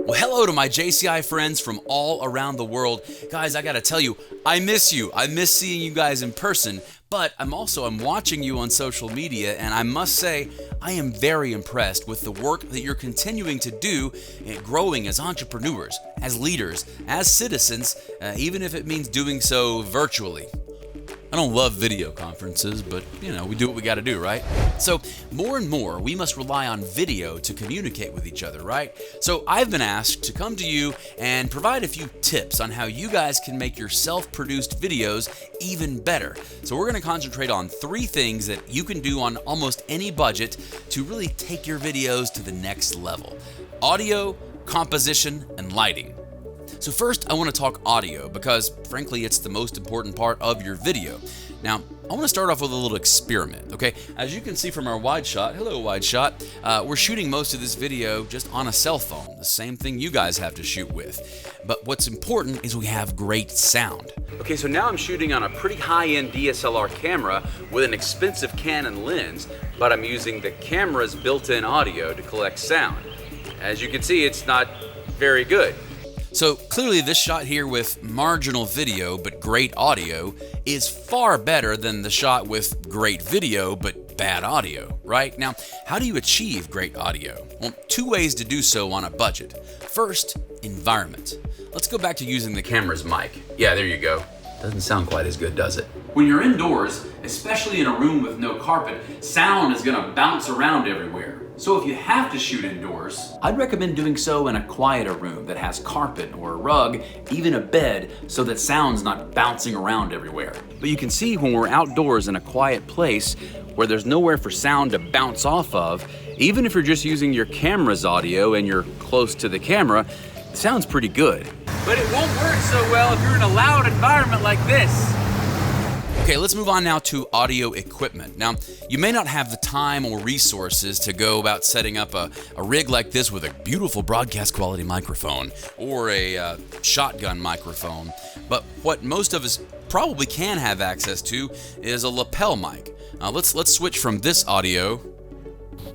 Well, hello to my JCI friends from all around the world. Guys, I gotta tell you, I miss you. I miss seeing you guys in person, but I'm watching you on social media, and I must say, I am very impressed with the work that you're continuing to do in growing as entrepreneurs, as leaders, as citizens, even if it means doing so virtually. I don't love video conferences, but we do what we got to do, right? So more and more, we must rely on video to communicate with each other, right? So I've been asked to come to you and provide a few tips on how you guys can make your self-produced videos even better. So we're going to concentrate on 3 things that you can do on almost any budget to really take your videos to the next level: audio, composition, and lighting. So first, I want to talk audio because, frankly, it's the most important part of your video. Now, I want to start off with a little experiment, okay? As you can see from our wide shot, hello wide shot, we're shooting most of this video just on a cell phone, the same thing you guys have to shoot with. But what's important is we have great sound. Okay, so now I'm shooting on a pretty high-end DSLR camera with an expensive Canon lens, but I'm using the camera's built-in audio to collect sound. As you can see, it's not very good. So clearly this shot here with marginal video but great audio is far better than the shot with great video but bad audio, right? Now, how do you achieve great audio? Well, 2 ways to do so on a budget. First, environment. Let's go back to using the camera's mic. Yeah, there you go. Doesn't sound quite as good, does it? When you're indoors, especially in a room with no carpet, sound is gonna bounce around everywhere. So if you have to shoot indoors, I'd recommend doing so in a quieter room that has carpet or a rug, even a bed, so that sound's not bouncing around everywhere. But you can see when we're outdoors in a quiet place where there's nowhere for sound to bounce off of, even if you're just using your camera's audio and you're close to the camera, it sounds pretty good. But it won't work so well if you're in a loud environment like this. Okay, let's move on now to audio equipment. Now, you may not have the time or resources to go about setting up a rig like this with a beautiful broadcast quality microphone or a shotgun microphone, but what most of us probably can have access to is a lapel mic. Let's switch from this audio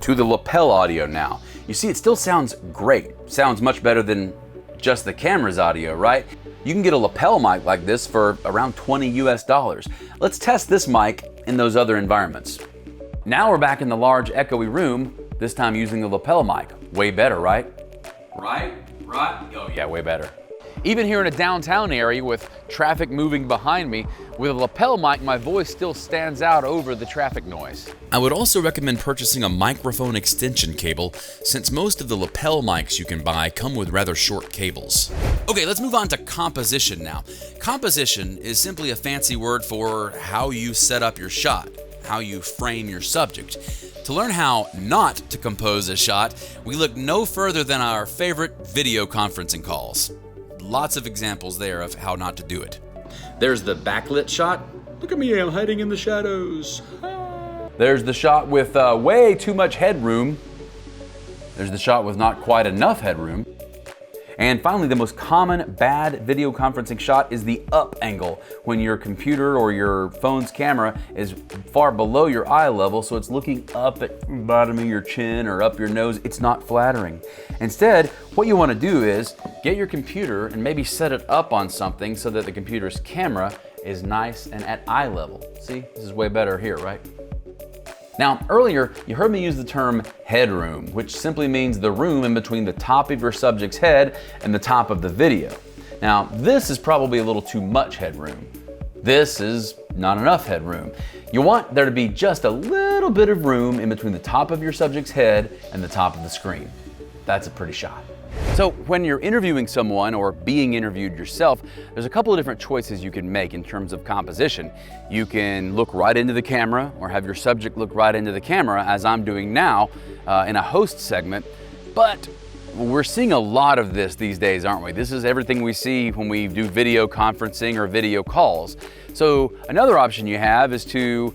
to the lapel audio now. You see, it still sounds great. Sounds much better than just the camera's audio, right? You can get a lapel mic like this for around $20 US. Let's test this mic in those other environments. Now we're back in the large echoey room, this time using the lapel mic. Way better, right? Right? Oh yeah, way better. Even here in a downtown area with traffic moving behind me, with a lapel mic, my voice still stands out over the traffic noise. I would also recommend purchasing a microphone extension cable, since most of the lapel mics you can buy come with rather short cables. Okay, let's move on to composition now. Composition is simply a fancy word for how you set up your shot, how you frame your subject. To learn how not to compose a shot, we look no further than our favorite video conferencing calls. Lots of examples there of how not to do it. There's the backlit shot. Look at me, I'm hiding in the shadows. There's the shot with way too much headroom. There's the shot with not quite enough headroom. And finally, the most common bad video conferencing shot is the up angle, when your computer or your phone's camera is far below your eye level, so it's looking up at the bottom of your chin or up your nose. It's not flattering. Instead, what you want to do is get your computer and maybe set it up on something so that the computer's camera is nice and at eye level. See, this is way better here, right? Now, earlier, you heard me use the term headroom, which simply means the room in between the top of your subject's head and the top of the video. Now, this is probably a little too much headroom. This is not enough headroom. You want there to be just a little bit of room in between the top of your subject's head and the top of the screen. That's a pretty shot. So when you're interviewing someone or being interviewed yourself, there's a couple of different choices you can make in terms of composition. You can look right into the camera or have your subject look right into the camera, as I'm doing now in a host segment, but we're seeing a lot of this these days, aren't we? This is everything we see when we do video conferencing or video calls. So another option you have is to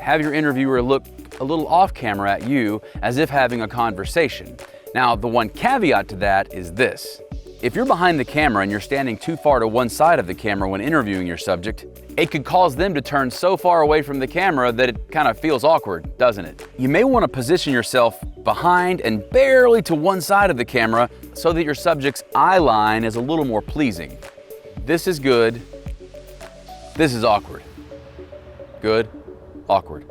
have your interviewer look a little off camera at you as if having a conversation. Now, the one caveat to that is this. If you're behind the camera and you're standing too far to one side of the camera when interviewing your subject, it could cause them to turn so far away from the camera that it kind of feels awkward, doesn't it? You may want to position yourself behind, and barely to one side of the camera so that your subject's eye line is a little more pleasing. This is good. This is awkward. Good, awkward.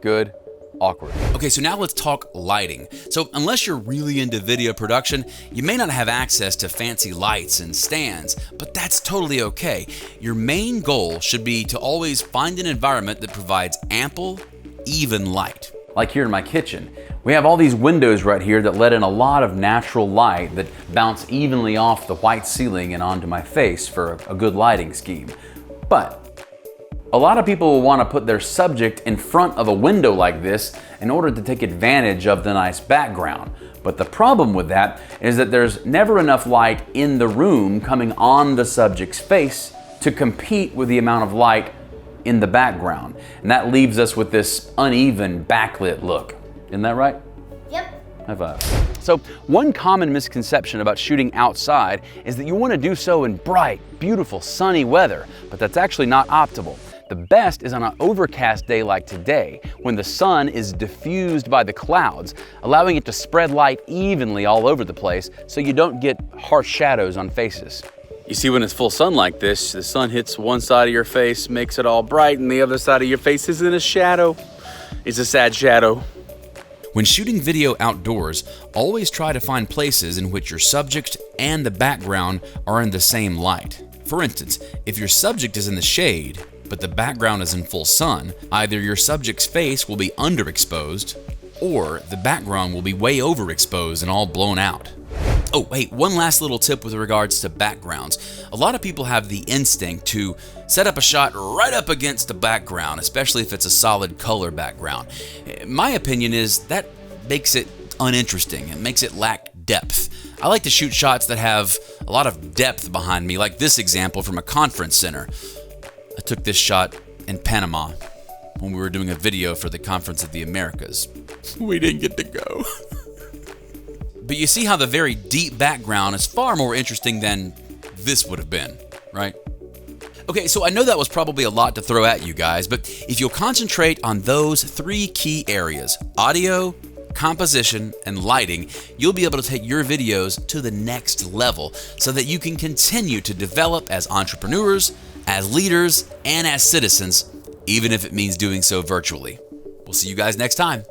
Good, awkward. Okay, so now let's talk lighting. So unless you're really into video production, you may not have access to fancy lights and stands, but that's totally okay. Your main goal should be to always find an environment that provides ample, even light. Like here in my kitchen, we have all these windows right here that let in a lot of natural light that bounce evenly off the white ceiling and onto my face for a good lighting scheme. But a lot of people will want to put their subject in front of a window like this in order to take advantage of the nice background. But the problem with that is that there's never enough light in the room coming on the subject's face to compete with the amount of light in the background. And that leaves us with this uneven backlit look. Isn't that right? Yep. High five. So one common misconception about shooting outside is that you want to do so in bright, beautiful, sunny weather, but that's actually not optimal. The best is on an overcast day like today, when the sun is diffused by the clouds, allowing it to spread light evenly all over the place so you don't get harsh shadows on faces. You see, when it's full sun like this, the sun hits one side of your face, makes it all bright, and the other side of your face is in a shadow. It's a sad shadow. When shooting video outdoors, always try to find places in which your subject and the background are in the same light. For instance, if your subject is in the shade, but the background is in full sun, either your subject's face will be underexposed, or the background will be way overexposed and all blown out. Oh, hey, one last little tip with regards to backgrounds. A lot of people have the instinct to set up a shot right up against the background, especially if it's a solid color background. My opinion is that makes it uninteresting. It makes it lack depth. I like to shoot shots that have a lot of depth behind me, like this example from a conference center. I took this shot in Panama when we were doing a video for the Conference of the Americas. We didn't get to go. But you see how the very deep background is far more interesting than this would have been, right? Okay, so I know that was probably a lot to throw at you guys, but if you'll concentrate on those three key areas, audio, composition, and lighting, you'll be able to take your videos to the next level so that you can continue to develop as entrepreneurs, as leaders, and as citizens, even if it means doing so virtually. We'll see you guys next time.